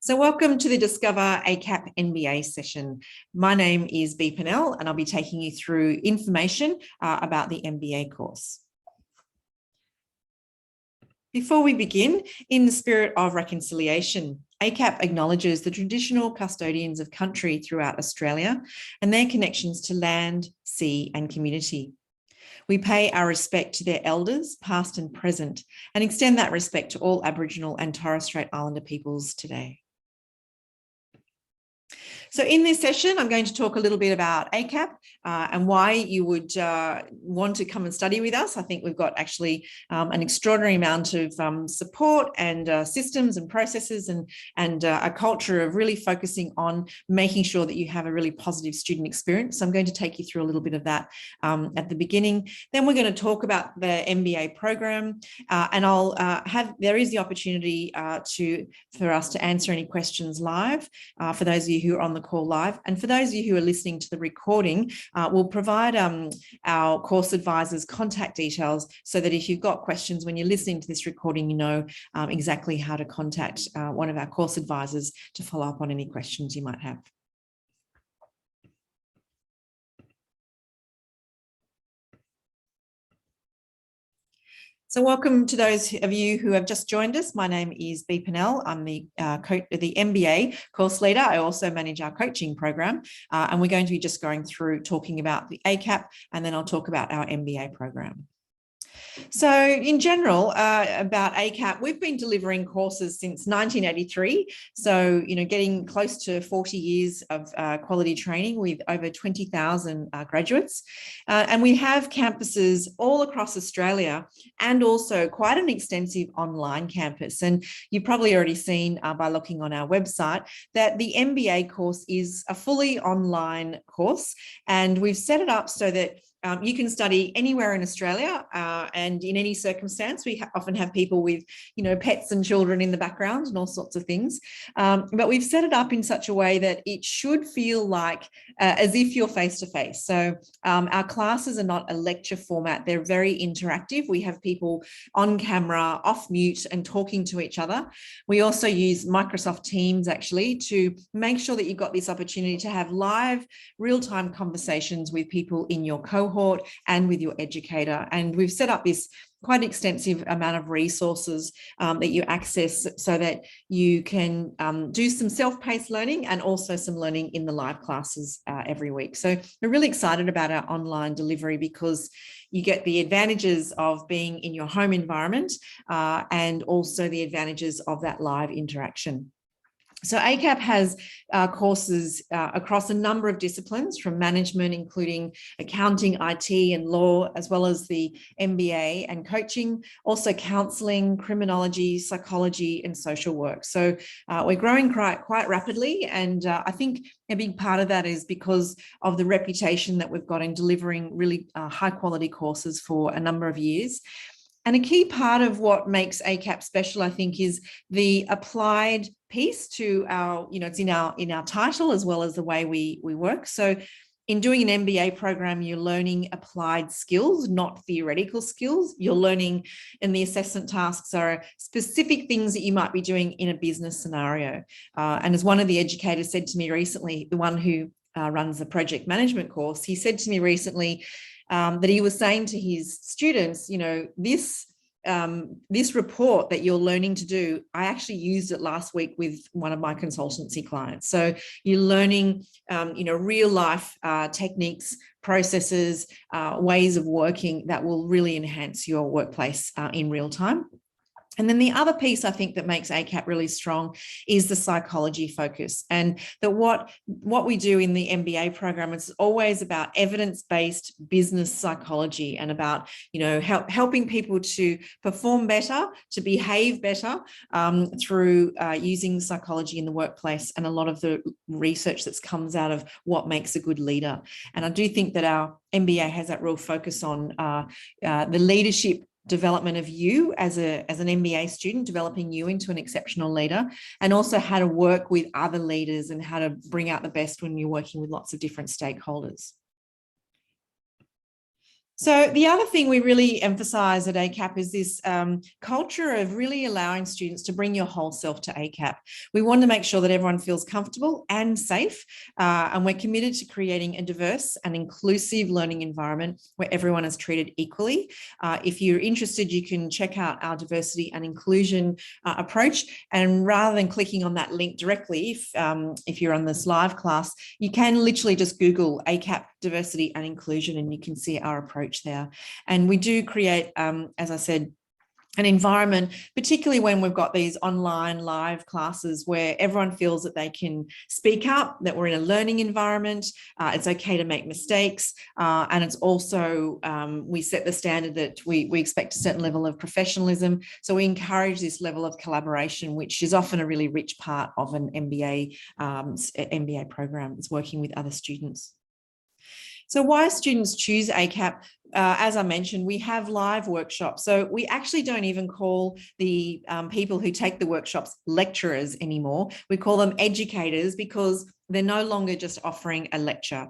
So welcome to the Discover ACAP MBA session. My name is Be Pannell and I'll be taking you through information about the MBA course. Before we begin, in the spirit of reconciliation, ACAP acknowledges the traditional custodians of country throughout Australia and their connections to land, sea and community. We pay our respect to their elders, past and present, and extend that respect to all Aboriginal and Torres Strait Islander peoples today. So in this session, I'm going to talk a little bit about ACAP and why you would want to come and study with us. I think we've got actually an extraordinary amount of support and systems and processes and a culture of really focusing on making sure that you have a really positive student experience. So I'm going to take you through a little bit of that at the beginning. Then we're going to talk about the MBA program and there is the opportunity for us to answer any questions live for those of you who are on the call live, and for those of you who are listening to the recording, we'll provide our course advisors contact details so that if you've got questions when you're listening to this recording, you know exactly how to contact one of our course advisors to follow up on any questions you might have. So welcome to those of you who have just joined us. My name is Be Pannell. I'm the MBA course leader. I also manage our coaching program, and we're going to be just going through talking about the ACAP, and then I'll talk about our MBA program. So in general, about ACAP, we've been delivering courses since 1983. So, getting close to 40 years of quality training with over 20,000 graduates. And we have campuses all across Australia and also quite an extensive online campus. And you've probably already seen by looking on our website that the MBA course is a fully online course. And we've set it up so that you can study anywhere in Australia and in any circumstance. We often have people with, pets and children in the background and all sorts of things. But we've set it up in such a way that it should feel like as if you're face-to-face. So our classes are not a lecture format. They're very interactive. We have people on camera, off mute and talking to each other. We also use Microsoft Teams actually to make sure that you've got this opportunity to have live real-time conversations with people in your cohort and with your educator. And we've set up this quite extensive amount of resources that you access so that you can do some self-paced learning and also some learning in the live classes every week. So we're really excited about our online delivery because you get the advantages of being in your home environment and also the advantages of that live interaction. So ACAP has courses across a number of disciplines from management, including accounting, IT and law, as well as the MBA and coaching, also counselling, criminology, psychology and social work. So we're growing quite rapidly. And I think a big part of that is because of the reputation that we've got in delivering really high quality courses for a number of years. And a key part of what makes ACAP special, I think, is the applied piece to our, it's in our title as well as the way we work. So in doing an MBA program, you're learning applied skills, not theoretical skills. You're learning, and the assessment tasks are specific things that you might be doing in a business scenario. And as one of the educators said to me recently, the one who runs the project management course, he said to me recently, that he was saying to his students, this report that you're learning to do, I actually used it last week with one of my consultancy clients. So you're learning, real life techniques, processes, ways of working that will really enhance your workplace in real time. And then the other piece I think that makes ACAP really strong is the psychology focus, and that what we do in the MBA program is always about evidence-based business psychology and about, helping people to perform better, to behave better through using psychology in the workplace and a lot of the research that comes out of what makes a good leader. And I do think that our MBA has that real focus on the leadership development of you as an MBA student, developing you into an exceptional leader, and also how to work with other leaders and how to bring out the best when you're working with lots of different stakeholders. So the other thing we really emphasise at ACAP is this culture of really allowing students to bring your whole self to ACAP. We want to make sure that everyone feels comfortable and safe, and we're committed to creating a diverse and inclusive learning environment where everyone is treated equally. If you're interested, you can check out our diversity and inclusion approach, and rather than clicking on that link directly, if you're on this live class, you can literally just Google ACAP diversity and inclusion and you can see our approach there. And we do create, as I said, an environment, particularly when we've got these online live classes where everyone feels that they can speak up, that we're in a learning environment, it's okay to make mistakes, and it's also, we set the standard that we expect a certain level of professionalism. So we encourage this level of collaboration, which is often a really rich part of an MBA program, is working with other students. So why students choose ACAP? As I mentioned, we have live workshops. So we actually don't even call the people who take the workshops lecturers anymore. We call them educators because they're no longer just offering a lecture.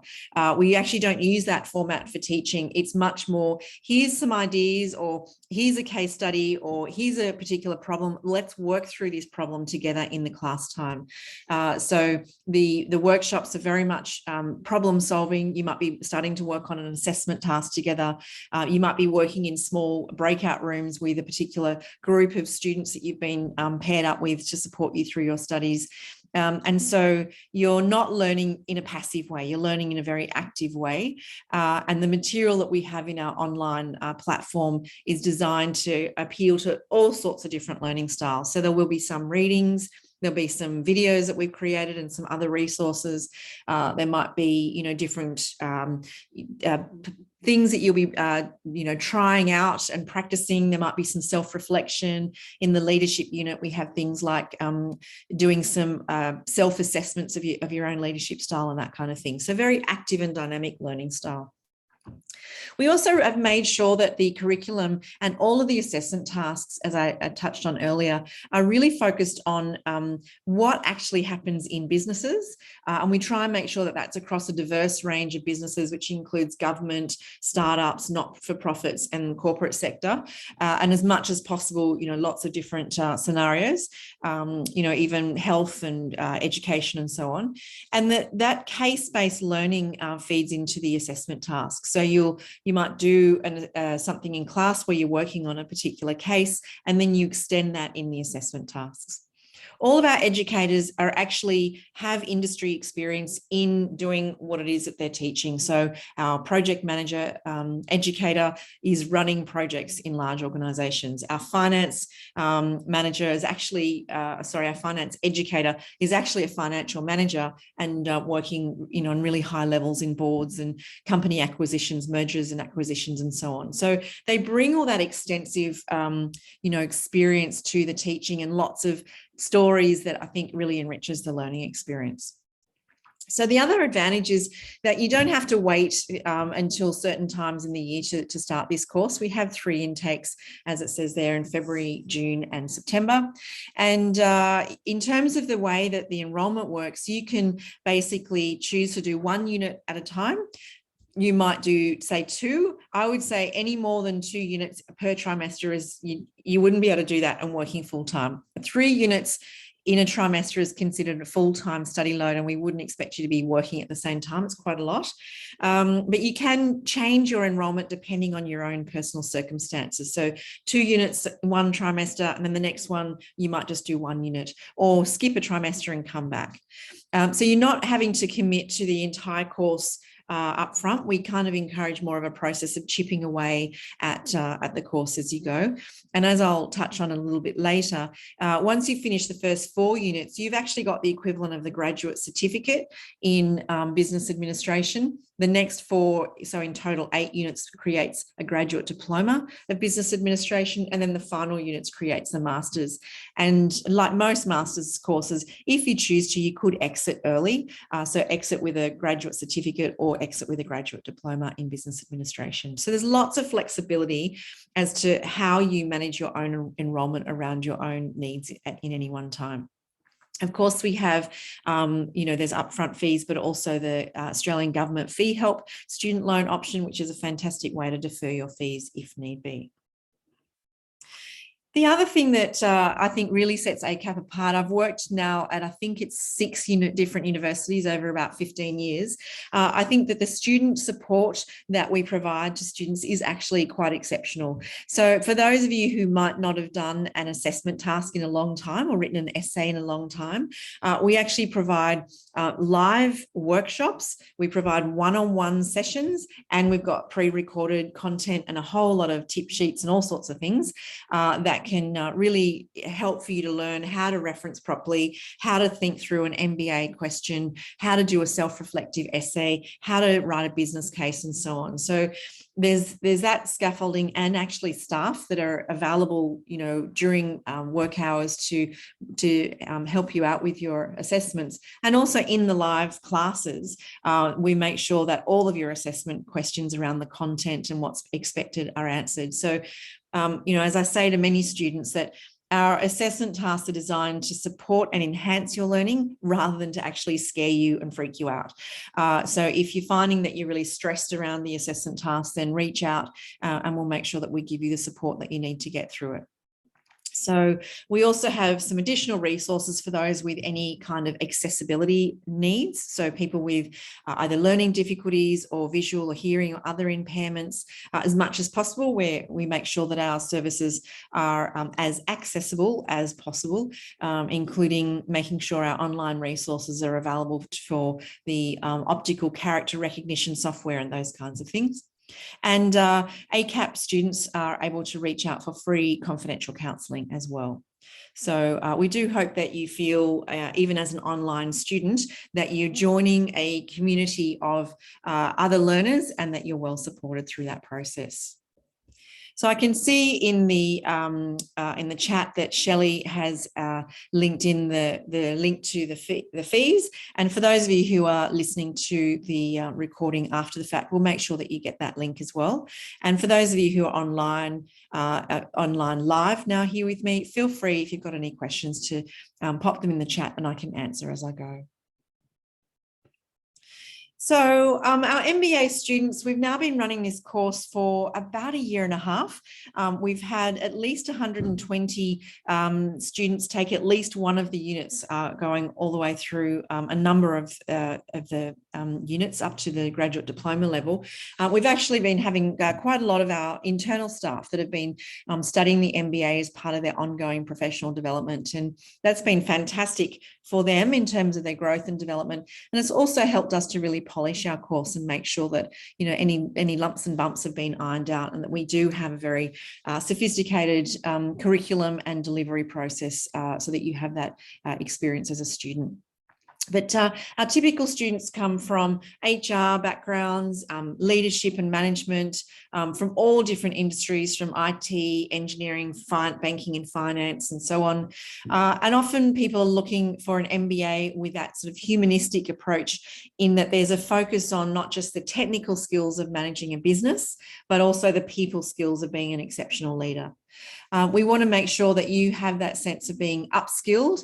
We actually don't use that format for teaching. It's much more, here's some ideas, or here's a case study, or here's a particular problem. Let's work through this problem together in the class time. So the workshops are very much problem solving. You might be starting to work on an assessment task together. You might be working in small breakout rooms with a particular group of students that you've been paired up with to support you through your studies. And so you're not learning in a passive way, you're learning in a very active way. And the material that we have in our online platform is designed to appeal to all sorts of different learning styles. So there will be some readings, there'll be some videos that we've created and some other resources. There might be, different things that you'll be, trying out and practicing. There might be some self-reflection. In the leadership unit, we have things like doing some self-assessments of your own leadership style and that kind of thing. So very active and dynamic learning style. We also have made sure that the curriculum and all of the assessment tasks, as I touched on earlier, are really focused on what actually happens in businesses. And we try and make sure that that's across a diverse range of businesses, which includes government, startups, not-for-profits, and corporate sector. And as much as possible, lots of different scenarios, even health and education and so on. And that case-based learning feeds into the assessment tasks. So you might do something in class where you're working on a particular case, and then you extend that in the assessment tasks. All of our educators actually have industry experience in doing what it is that they're teaching. So our project manager educator is running projects in large organizations. Our finance manager is actually, our finance educator is actually a financial manager and working on really high levels in boards and company acquisitions, mergers and acquisitions and so on. So they bring all that extensive, experience to the teaching and lots of stories that I think really enriches the learning experience. So the other advantage is that you don't have to wait until certain times in the year to start this course. We have 3 intakes, as it says there, in February, June and September. And in terms of the way that the enrolment works, you can basically choose to do 1 unit at a time. You might do, say, 2. I would say any more than 2 units per trimester is you wouldn't be able to do that and working full time. 3 units in a trimester is considered a full-time study load, and we wouldn't expect you to be working at the same time. It's quite a lot. But you can change your enrolment depending on your own personal circumstances. So 2 units, 1 trimester, and then the next one, you might just do 1 unit or skip a trimester and come back. So you're not having to commit to the entire course up front. We kind of encourage more of a process of chipping away at the course as you go. And as I'll touch on a little bit later, once you finish the first 4 units, you've actually got the equivalent of the graduate certificate in business administration. The next 4, so in total 8 units, creates a graduate diploma of business administration, and then the final units creates the master's. And like most master's courses, if you choose to, you could exit early. So exit with a graduate certificate or exit with a graduate diploma in business administration. So there's lots of flexibility as to how you manage your own enrolment around your own needs in any one time. Of course, we have, there's upfront fees, but also the Australian government fee help student loan option, which is a fantastic way to defer your fees if need be. The other thing that I think really sets ACAP apart, I've worked now at, I think it's 6 different universities over about 15 years. I think that the student support that we provide to students is actually quite exceptional. So for those of you who might not have done an assessment task in a long time or written an essay in a long time, we actually provide live workshops. We provide one-on-one sessions, and we've got pre-recorded content and a whole lot of tip sheets and all sorts of things that can really help for you to learn how to reference properly, how to think through an MBA question, how to do a self-reflective essay, how to write a business case, and so on. So there's that scaffolding and actually staff that are available, during work hours to help you out with your assessments. And also in the live classes, we make sure that all of your assessment questions around the content and what's expected are answered. So as I say to many students, that our assessment tasks are designed to support and enhance your learning rather than to actually scare you and freak you out. So if you're finding that you're really stressed around the assessment tasks, then reach out and we'll make sure that we give you the support that you need to get through it. So we also have some additional resources for those with any kind of accessibility needs. So people with either learning difficulties or visual or hearing or other impairments, as much as possible, where we make sure that our services are as accessible as possible, including making sure our online resources are available for the optical character recognition software and those kinds of things. And ACAP students are able to reach out for free confidential counselling as well. So we do hope that you feel, even as an online student, that you're joining a community of other learners and that you're well supported through that process. So I can see in the chat that Shelley has linked in the link to the fees. And for those of you who are listening to the recording after the fact, we'll make sure that you get that link as well. And for those of you who are online live now here with me, feel free, if you've got any questions, to pop them in the chat and I can answer as I go. So our MBA students, we've now been running this course for about 1.5 years. We've had at least 120 students take at least one of the units, going all the way through a number of the units up to the graduate diploma level. We've actually been having quite a lot of our internal staff that have been studying the MBA as part of their ongoing professional development. And that's been fantastic for them in terms of their growth and development. And it's also helped us to really polish our course and make sure that any lumps and bumps have been ironed out, and that we do have a very sophisticated curriculum and delivery process, so that you have that experience as a student. But our typical students come from HR backgrounds, leadership and management, from all different industries, from IT, engineering, banking and finance, and so on. And often people are looking for an MBA with that sort of humanistic approach, in that there's a focus on not just the technical skills of managing a business, but also the people skills of being an exceptional leader. We want to make sure that you have that sense of being upskilled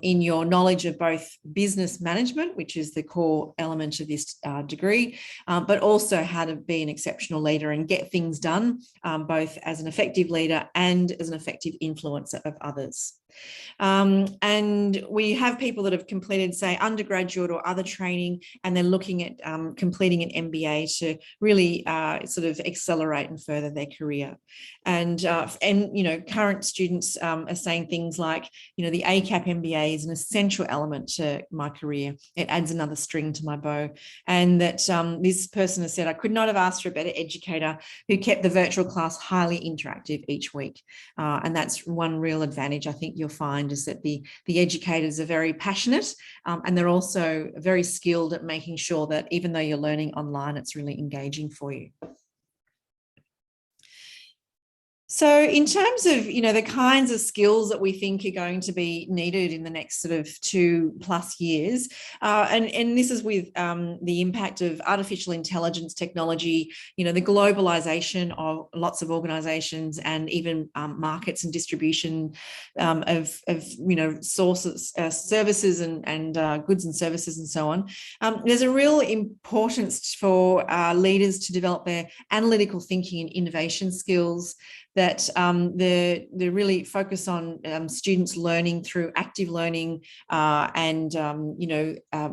in your knowledge of both business management, which is the core element of this degree, but also how to be an exceptional leader and get things done, both as an effective leader and as an effective influencer of others. And we have people that have completed, say, undergraduate or other training, and they're looking at completing an MBA to really sort of accelerate and further their career. And current students are saying things like, the ACAP MBA is an essential element to my career. It adds another string to my bow. And that this person has said, I could not have asked for a better educator who kept the virtual class highly interactive each week. And that's one real advantage I think you'll find, is that the educators are very passionate, and they're also very skilled at making sure that even though you're learning online, it's really engaging for you. So in terms of, the kinds of skills that we think are going to be needed in the next sort of 2+ years, and this is with the impact of artificial intelligence technology, the globalization of lots of organizations and even markets and distribution of sources, services and goods and services and so on. There's a real importance for leaders to develop their analytical thinking and innovation skills, that they really focus on students learning through active learning and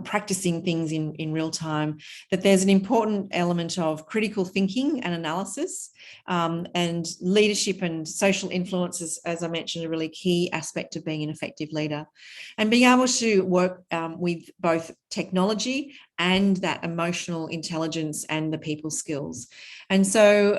practicing things in real time, that there's an important element of critical thinking and analysis, and leadership and social influence, as I mentioned, a really key aspect of being an effective leader, and being able to work with both technology and that emotional intelligence and the people skills. And so,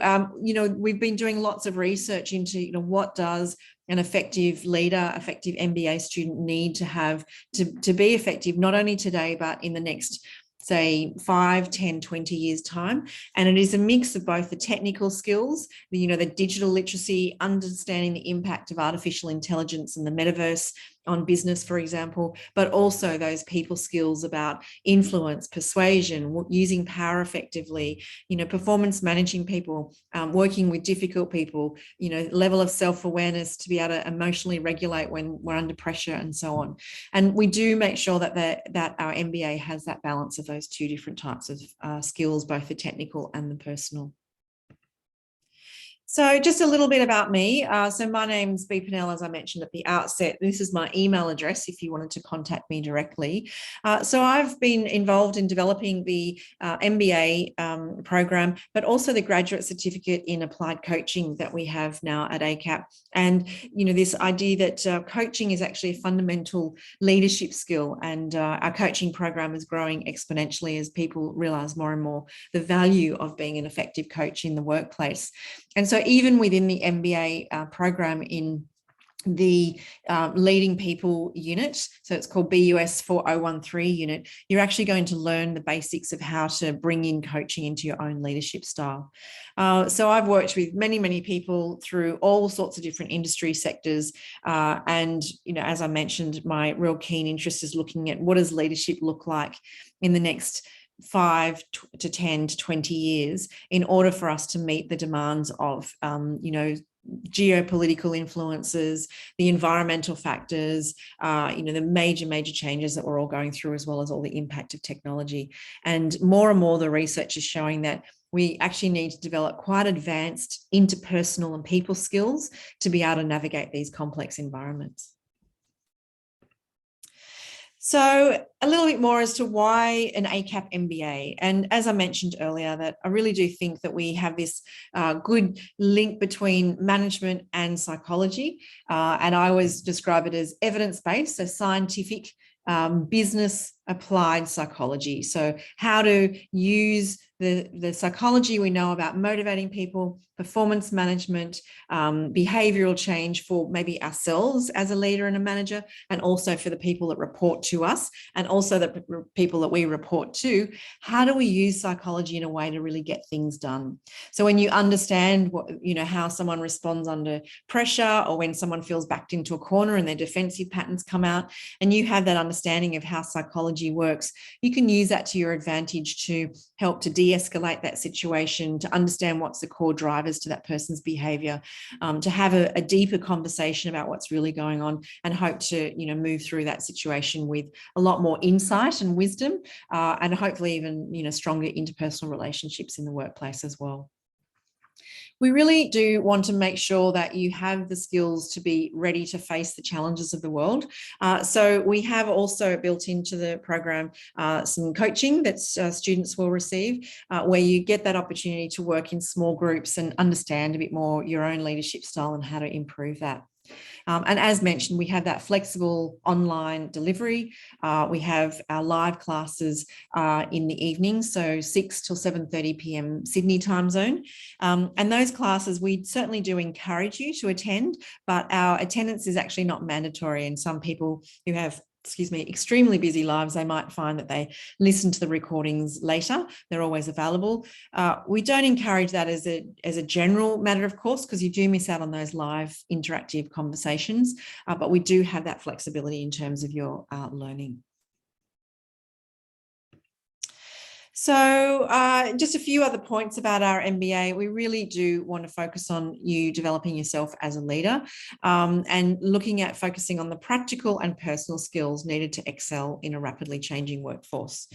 we've been doing lots of research into, what does an effective leader, effective MBA student need to have to be effective, not only today, but in the next, say, 5, 10, 20 years time. And it is a mix of both the technical skills, the digital literacy, understanding the impact of artificial intelligence and the metaverse on business, for example, but also those people skills about influence, persuasion, using power effectively, performance managing people, working with difficult people, level of self-awareness to be able to emotionally regulate when we're under pressure and so on. And we do make sure that our MBA has that balance of those two different types of skills, both the technical and the personal. So just a little bit about me. So my name's Be Pannell, as I mentioned at the outset. This is my email address if you wanted to contact me directly. So I've been involved in developing the MBA program, but also the graduate certificate in applied coaching that we have now at ACAP. And, this idea that coaching is actually a fundamental leadership skill, and our coaching program is growing exponentially as people realize more and more the value of being an effective coach in the workplace. And so even within the MBA program in the leading people unit, so it's called BUS 4013 unit, you're actually going to learn the basics of how to bring in coaching into your own leadership style. So I've worked with many people through all sorts of different industry sectors, and as I mentioned, my real keen interest is looking at what does leadership look like in the next 5 to 10 to 20 years in order for us to meet the demands of, geopolitical influences, the environmental factors, the major changes that we're all going through, as well as all the impact of technology. And more the research is showing that we actually need to develop quite advanced interpersonal and people skills to be able to navigate these complex environments. So a little bit more as to why an ACAP MBA. And as I mentioned earlier, that I really do think that we have this good link between management and psychology. And I always describe it as evidence-based, so scientific, business applied psychology. So how to use the psychology we know about motivating people, performance management, behavioral change for maybe ourselves as a leader and a manager, and also for the people that report to us, and also the people that we report to. How do we use psychology in a way to really get things done? So when you understand what, how someone responds under pressure, or when someone feels backed into a corner and their defensive patterns come out, and you have that understanding of how psychology works, you can use that to your advantage to help to de-escalate that situation, to understand what's the core drivers to that person's behavior, to have a deeper conversation about what's really going on, and hope to move through that situation with a lot more insight and wisdom, and hopefully even stronger interpersonal relationships in the workplace as well. We really do want to make sure that you have the skills to be ready to face the challenges of the world. So we have also built into the program some coaching that students will receive, where you get that opportunity to work in small groups and understand a bit more your own leadership style and how to improve that. And as mentioned, we have that flexible online delivery. We have our live classes in the evening, so 6 till 7:30 p.m. Sydney time zone. And those classes, we certainly do encourage you to attend, but our attendance is actually not mandatory. And some people who have extremely busy lives, they might find that they listen to the recordings later. They're always available. We don't encourage that as a general matter, of course, because you do miss out on those live interactive conversations, but we do have that flexibility in terms of your learning. So just a few other points about our MBA. We really do want to focus on you developing yourself as a leader, and looking at focusing on the practical and personal skills needed to excel in a rapidly changing workforce.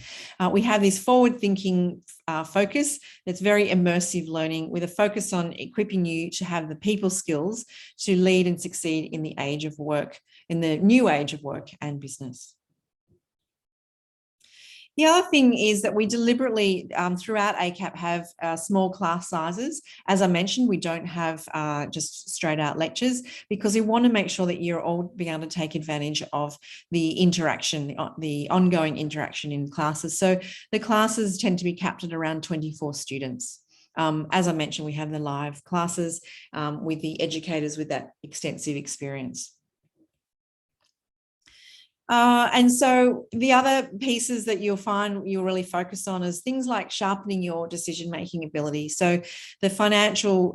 We have this forward-thinking focus that's very immersive learning, with a focus on equipping you to have the people skills to lead and succeed in the age of work, in the new age of work and business. The other thing is that we deliberately, throughout ACAP, have small class sizes. As I mentioned, we don't have just straight out lectures, because we want to make sure that you're all being able to take advantage of the interaction, the ongoing interaction in classes. So the classes tend to be capped at around 24 students. As I mentioned, we have the live classes with the educators with that extensive experience. And so the other pieces that you'll find you'll really focus on is things like sharpening your decision-making ability. So the financial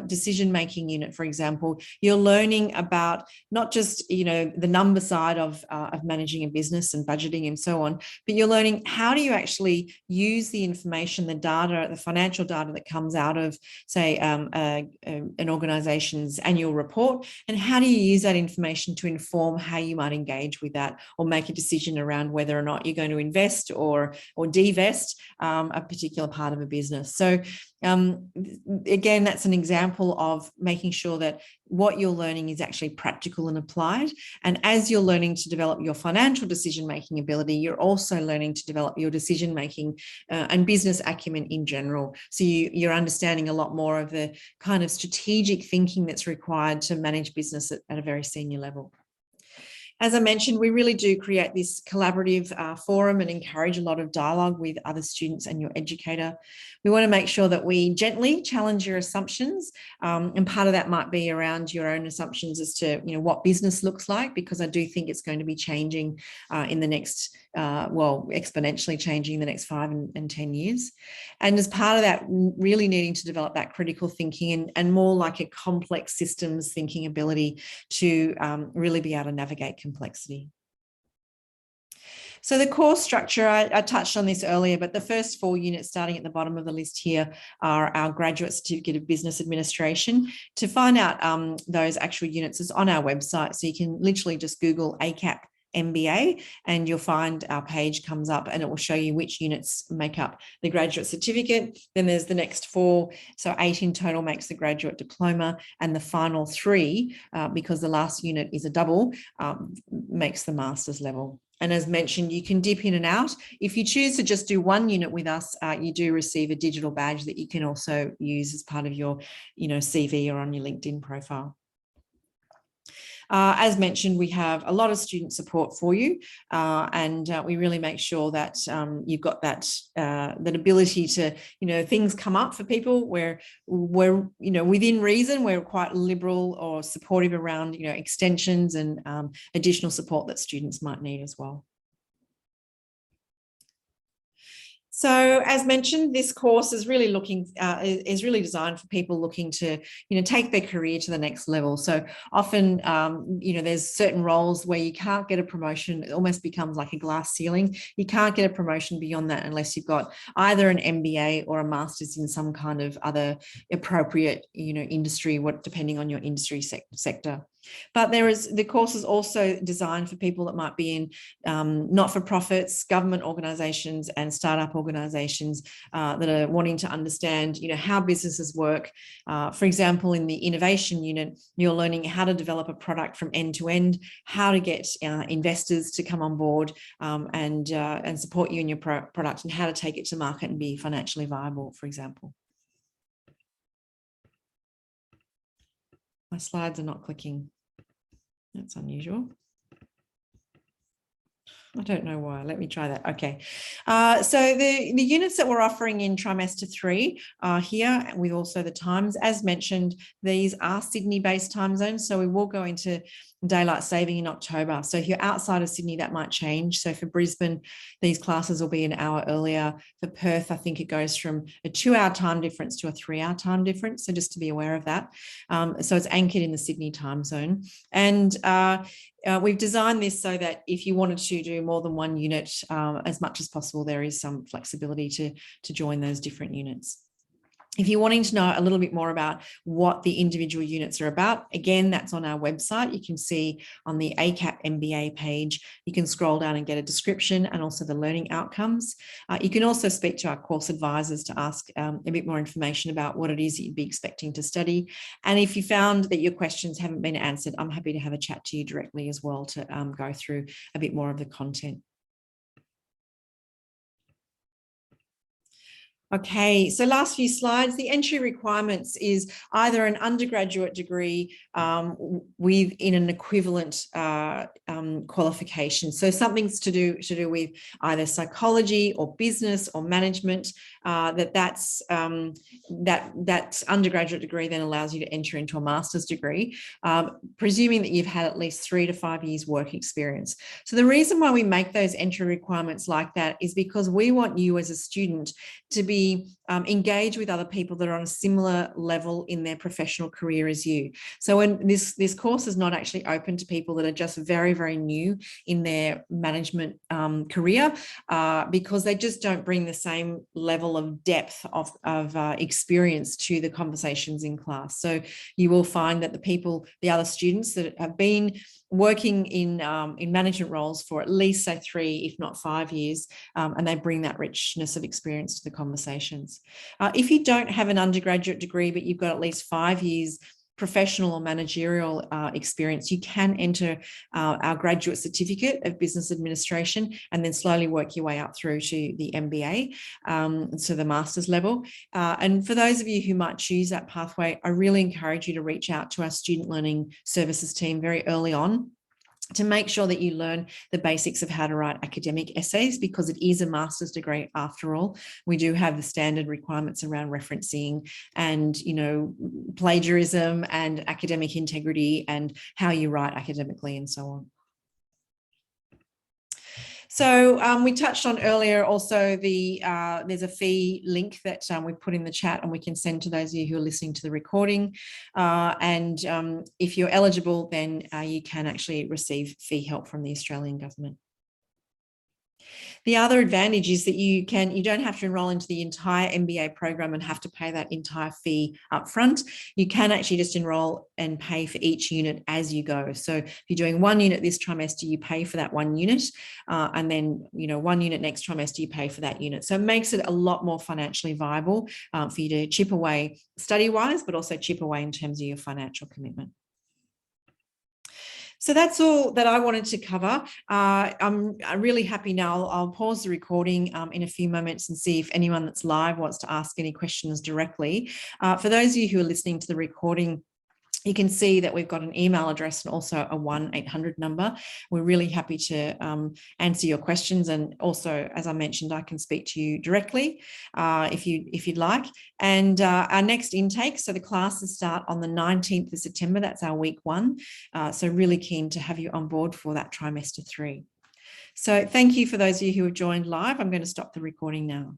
decision-making unit, for example, you're learning about not just, the number side of managing a business and budgeting and so on, but you're learning how do you actually use the information, the data, the financial data that comes out of, say, an organization's annual report, and how do you use that information to inform how you might engage with that, or make a decision around whether or not you're going to invest or divest a particular part of a business. So again, that's an example of making sure that what you're learning is actually practical and applied. And as you're learning to develop your financial decision-making ability, you're also learning to develop your decision-making and business acumen in general. So you're understanding a lot more of the kind of strategic thinking that's required to manage business at a very senior level. As I mentioned, we really do create this collaborative forum and encourage a lot of dialogue with other students and your educator. We want to make sure that we gently challenge your assumptions, and part of that might be around your own assumptions as to what business looks like, because I do think it's going to be changing in the next, exponentially changing in the next 5 and 10 years. And as part of that, really needing to develop that critical thinking and more like a complex systems thinking ability to really be able to navigate complexity. So the course structure, I touched on this earlier, but the first 4 units starting at the bottom of the list here are our Graduate Certificate of Business Administration. To find out those actual units is on our website. So you can literally just Google ACAP MBA and you'll find our page comes up, and it will show you which units make up the graduate certificate. Then there's the next 4, so 8 in total makes the graduate diploma, and the final 3, because the last unit is a double, makes the master's level. And as mentioned, you can dip in and out. If you choose to just do 1 unit with us, you do receive a digital badge that you can also use as part of your CV or on your LinkedIn profile. As mentioned, we have a lot of student support for you, and we really make sure that you've got that ability to, things come up for people where we're, within reason, we're quite liberal or supportive around, extensions and additional support that students might need as well. So as mentioned, this course is really designed for people looking to, take their career to the next level. So often, there's certain roles where you can't get a promotion. It almost becomes like a glass ceiling. You can't get a promotion beyond that unless you've got either an MBA or a master's in some kind of other appropriate, industry, depending on your industry sector. But the course is also designed for people that might be in not-for-profits, government organisations and startup organisations that are wanting to understand, how businesses work. For example, in the innovation unit, you're learning how to develop a product from end to end, how to get investors to come on board and support you in your product, and how to take it to market and be financially viable, for example. My slides are not clicking. That's unusual. I don't know why. Let me try that. Okay. So the units that we're offering in trimester 3 are here, with also the times. As mentioned, these are Sydney-based time zones, so we will go into daylight saving in October. So if you're outside of Sydney, that might change. So for Brisbane, these classes will be an hour earlier. For Perth, I think it goes from a 2-hour time difference to a 3-hour time difference. So just to be aware of that. So it's anchored in the Sydney time zone. And we've designed this so that if you wanted to do more than one unit, as much as possible, there is some flexibility to join those different units. If you're wanting to know a little bit more about what the individual units are about, again, that's on our website. You can see on the ACAP MBA page, you can scroll down and get a description and also the learning outcomes. You can also speak to our course advisors to ask a bit more information about what it is that you'd be expecting to study. And if you found that your questions haven't been answered, I'm happy to have a chat to you directly as well to go through a bit more of the content. Okay, so last few slides, the entry requirements is either an undergraduate degree in an equivalent qualification. So something's to do with either psychology or business or management. That undergraduate degree then allows you to enter into a master's degree, presuming that you've had at least 3 to 5 years work experience. So the reason why we make those entry requirements like that is because we want you as a student to be engage with other people that are on a similar level in their professional career as you. So when this course is not actually open to people that are just very, very new in their management career, because they just don't bring the same level of depth of experience to the conversations in class. So you will find that the other students that have been working in management roles for at least, say, 3, if not 5 years, and they bring that richness of experience to the conversations. If you don't have an undergraduate degree, but you've got at least 5 years professional or managerial experience, you can enter our graduate certificate of business administration and then slowly work your way up through to the MBA, so the master's level. And for those of you who might choose that pathway, I really encourage you to reach out to our student learning services team very early on to make sure that you learn the basics of how to write academic essays, because it is a master's degree after all. We do have the standard requirements around referencing and, plagiarism and academic integrity and how you write academically and so on. So we touched on earlier also there's a fee link that we put in the chat and we can send to those of you who are listening to the recording. And if you're eligible, then you can actually receive fee help from the Australian government. The other advantage is that you don't have to enroll into the entire MBA program and have to pay that entire fee up front. You can actually just enroll and pay for each unit as you go. So if you're doing 1 unit this trimester, you pay for that 1 unit, and then 1 unit next trimester, you pay for that unit. So it makes it a lot more financially viable for you to chip away study-wise, but also chip away in terms of your financial commitment. So that's all that I wanted to cover. I'm really happy now. I'll pause the recording in a few moments and see if anyone that's live wants to ask any questions directly. For those of you who are listening to the recording, you can see that we've got an email address and also a 1-800 number. We're really happy to answer your questions. And also, as I mentioned, I can speak to you directly if you'd like. And our next intake, so the classes start on the 19th of September. That's our week 1. So really keen to have you on board for that trimester 3. So thank you for those of you who have joined live. I'm going to stop the recording now.